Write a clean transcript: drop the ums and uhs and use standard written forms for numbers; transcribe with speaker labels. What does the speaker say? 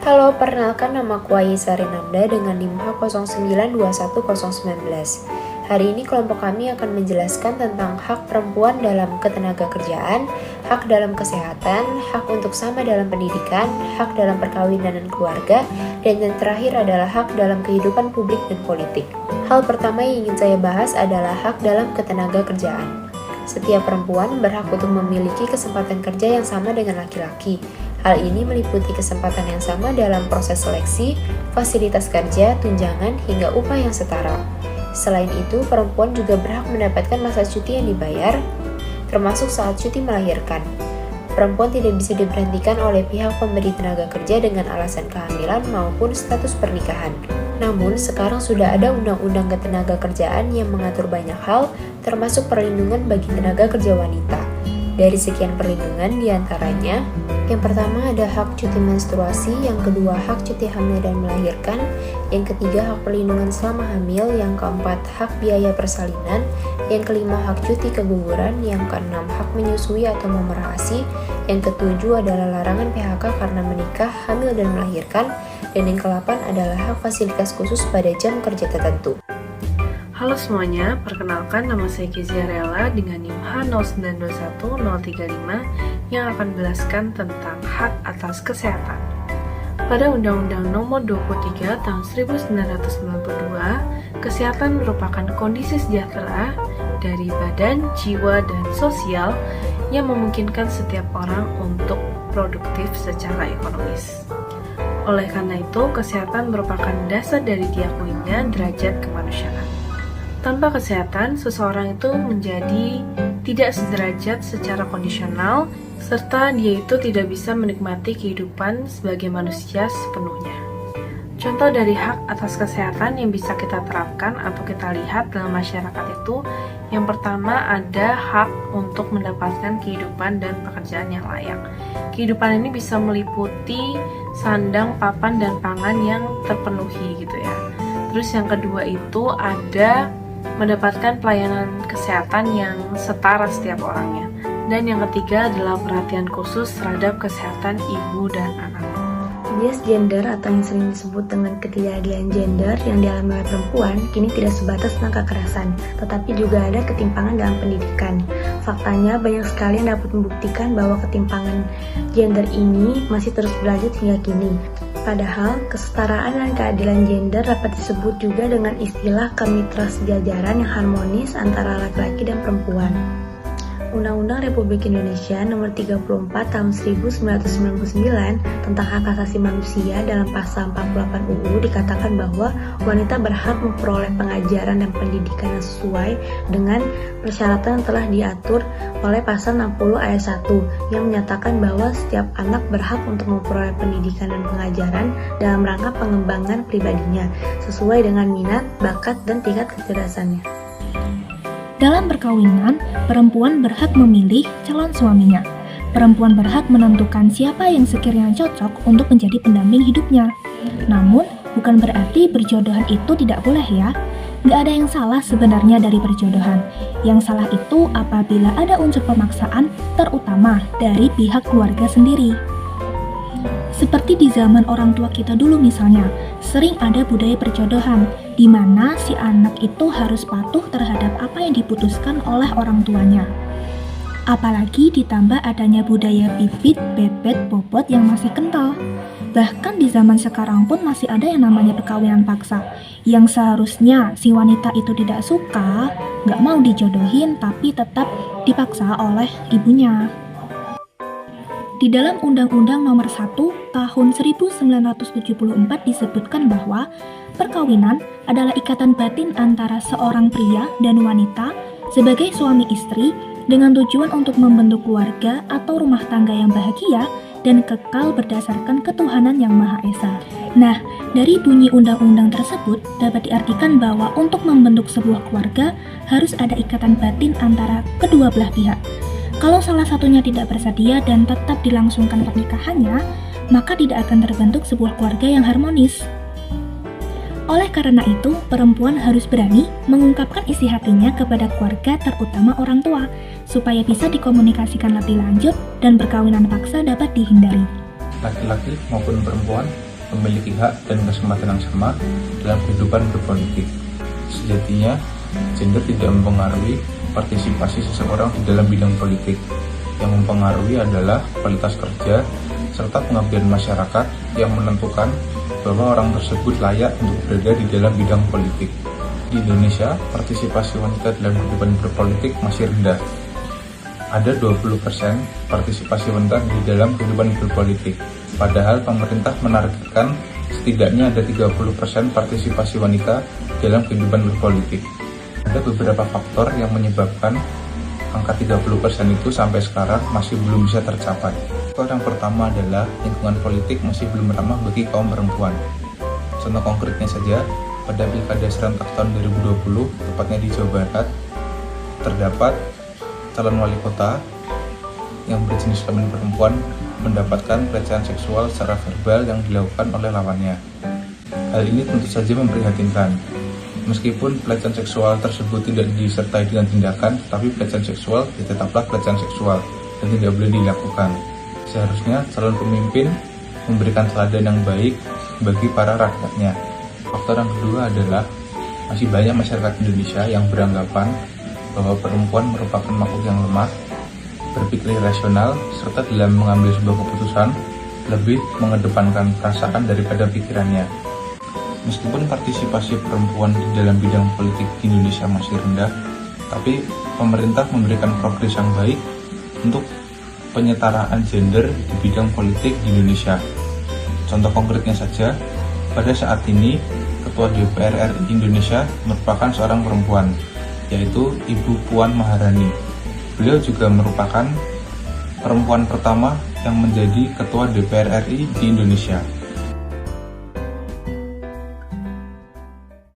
Speaker 1: Halo, perkenalkan nama aku Ayesa Renanda dengan NIM H09211019. Hari ini kelompok kami akan menjelaskan tentang hak perempuan dalam ketenagakerjaan, hak dalam kesehatan, hak untuk sama dalam pendidikan, hak dalam perkawinan dan keluarga, dan yang terakhir adalah hak dalam kehidupan publik dan politik. Hal pertama yang ingin saya bahas adalah hak dalam ketenagakerjaan. Setiap perempuan berhak untuk memiliki kesempatan kerja yang sama dengan laki-laki. Hal ini meliputi kesempatan yang sama dalam proses seleksi, fasilitas kerja, tunjangan, hingga upah yang setara. Selain itu, perempuan juga berhak mendapatkan masa cuti yang dibayar, termasuk saat cuti melahirkan. Perempuan tidak bisa diberhentikan oleh pihak pemberi tenaga kerja dengan alasan kehamilan maupun status pernikahan. Namun, sekarang sudah ada undang-undang ketenagakerjaan yang mengatur banyak hal, termasuk perlindungan bagi tenaga kerja wanita. Dari sekian perlindungan diantaranya, yang pertama ada hak cuti menstruasi, yang kedua hak cuti hamil dan melahirkan, yang ketiga hak perlindungan selama hamil, yang keempat hak biaya persalinan, yang kelima hak cuti keguguran, yang keenam hak menyusui atau memerah ASI, yang ketujuh adalah larangan PHK karena menikah, hamil dan melahirkan, dan yang kedelapan adalah hak fasilitas khusus pada jam kerja tertentu.
Speaker 2: Halo semuanya, perkenalkan nama saya Kezia Rela dengan NIM H09211035 yang akan menjelaskan tentang hak atas kesehatan. Pada Undang-Undang Nomor 23 Tahun 1992, kesehatan merupakan kondisi sejahtera dari badan, jiwa, dan sosial yang memungkinkan setiap orang untuk produktif secara ekonomis. Oleh karena itu, kesehatan merupakan dasar dari diakuinya derajat kemanusiaan. Tanpa kesehatan, seseorang itu menjadi tidak sederajat secara kondisional, serta dia itu tidak bisa menikmati kehidupan sebagai manusia sepenuhnya. Contoh dari hak atas kesehatan yang bisa kita terapkan atau kita lihat dalam masyarakat itu, yang pertama ada hak untuk mendapatkan kehidupan dan pekerjaan yang layak. Kehidupan ini bisa meliputi sandang, papan, dan pangan yang terpenuhi gitu ya. Terus yang kedua itu ada mendapatkan pelayanan kesehatan yang setara setiap orangnya. Dan yang ketiga adalah perhatian khusus terhadap kesehatan ibu dan anak.
Speaker 3: Bias gender atau yang sering disebut dengan ketidakadilan gender yang dialami oleh perempuan kini tidak sebatas tentang kekerasan, tetapi juga ada ketimpangan dalam pendidikan. Faktanya banyak sekali yang dapat membuktikan bahwa ketimpangan gender ini masih terus berlanjut hingga kini. Padahal, kesetaraan dan keadilan gender dapat disebut juga dengan istilah kemitra sejajaran yang harmonis antara laki-laki dan perempuan. Undang-Undang Republik Indonesia Nomor 34 Tahun 1999 tentang Hak Asasi Manusia dalam pasal 48 UU dikatakan bahwa wanita berhak memperoleh pengajaran dan pendidikan yang sesuai dengan persyaratan yang telah diatur oleh pasal 60 ayat 1 yang menyatakan bahwa setiap anak berhak untuk memperoleh pendidikan dan pengajaran dalam rangka pengembangan pribadinya sesuai dengan minat, bakat, dan tingkat kecerdasannya.
Speaker 4: Dalam perkawinan, perempuan berhak memilih calon suaminya. Perempuan berhak menentukan siapa yang sekiranya cocok untuk menjadi pendamping hidupnya. Namun, bukan berarti berjodohan itu tidak boleh ya. Nggak ada yang salah sebenarnya dari perjodohan. Yang salah itu apabila ada unsur pemaksaan, terutama dari pihak keluarga sendiri. Seperti di zaman orang tua kita dulu misalnya, sering ada budaya perjodohan, di mana si anak itu harus patuh terhadap apa yang diputuskan oleh orang tuanya. Apalagi ditambah adanya budaya bibit, bebet, bobot yang masih kental. Bahkan di zaman sekarang pun masih ada yang namanya perkawinan paksa, yang seharusnya si wanita itu tidak suka, nggak mau dijodohin, tapi tetap dipaksa oleh ibunya. Di dalam Undang-Undang Nomor 1 Tahun 1974 disebutkan bahwa perkawinan adalah ikatan batin antara seorang pria dan wanita sebagai suami istri dengan tujuan untuk membentuk keluarga atau rumah tangga yang bahagia dan kekal berdasarkan ketuhanan yang Maha Esa. Nah, dari bunyi undang-undang tersebut dapat diartikan bahwa untuk membentuk sebuah keluarga harus ada ikatan batin antara kedua belah pihak. Kalau salah satunya tidak bersedia dan tetap dilangsungkan pernikahannya, maka tidak akan terbentuk sebuah keluarga yang harmonis. Oleh karena itu, perempuan harus berani mengungkapkan isi hatinya kepada keluarga, terutama orang tua, supaya bisa dikomunikasikan lebih lanjut dan perkawinan paksa dapat dihindari.
Speaker 5: Laki-laki maupun perempuan memiliki hak dan kesempatan yang sama dalam kehidupan berpolitik. Sejatinya, gender tidak mempengaruhi partisipasi seseorang di dalam bidang politik. Yang mempengaruhi adalah kualitas kerja serta pengabdian masyarakat yang menentukan bahwa orang tersebut layak untuk berada di dalam bidang politik. Di Indonesia, partisipasi wanita dalam kehidupan berpolitik masih rendah. Ada 20% partisipasi wanita di dalam kehidupan berpolitik, padahal pemerintah menargetkan setidaknya ada 30% partisipasi wanita dalam kehidupan berpolitik. Ada beberapa faktor yang menyebabkan angka 30% itu sampai sekarang masih belum bisa tercapai. Faktor yang pertama adalah lingkungan politik masih belum ramah bagi kaum perempuan. Contoh konkretnya saja, pada Pilkada serentak tahun 2020, tepatnya di Jawa Barat, terdapat calon wali kota yang berjenis kelamin perempuan mendapatkan pelecehan seksual secara verbal yang dilakukan oleh lawannya. Hal ini tentu saja memprihatinkan. Meskipun pelecehan seksual tersebut tidak disertai dengan tindakan, tetapi pelecehan seksual tetaplah pelecehan seksual dan tidak boleh dilakukan. Seharusnya calon pemimpin memberikan teladan yang baik bagi para rakyatnya. Faktor yang kedua adalah masih banyak masyarakat Indonesia yang beranggapan bahwa perempuan merupakan makhluk yang lemah, berpikir rasional, serta dalam mengambil sebuah keputusan lebih mengedepankan perasaan daripada pikirannya. Meskipun partisipasi perempuan di dalam bidang politik di Indonesia masih rendah, tapi pemerintah memberikan progres yang baik untuk penyetaraan gender di bidang politik di Indonesia. Contoh konkretnya saja, pada saat ini Ketua DPR RI Indonesia merupakan seorang perempuan, yaitu Ibu Puan Maharani. Beliau juga merupakan perempuan pertama yang menjadi Ketua DPR RI di Indonesia.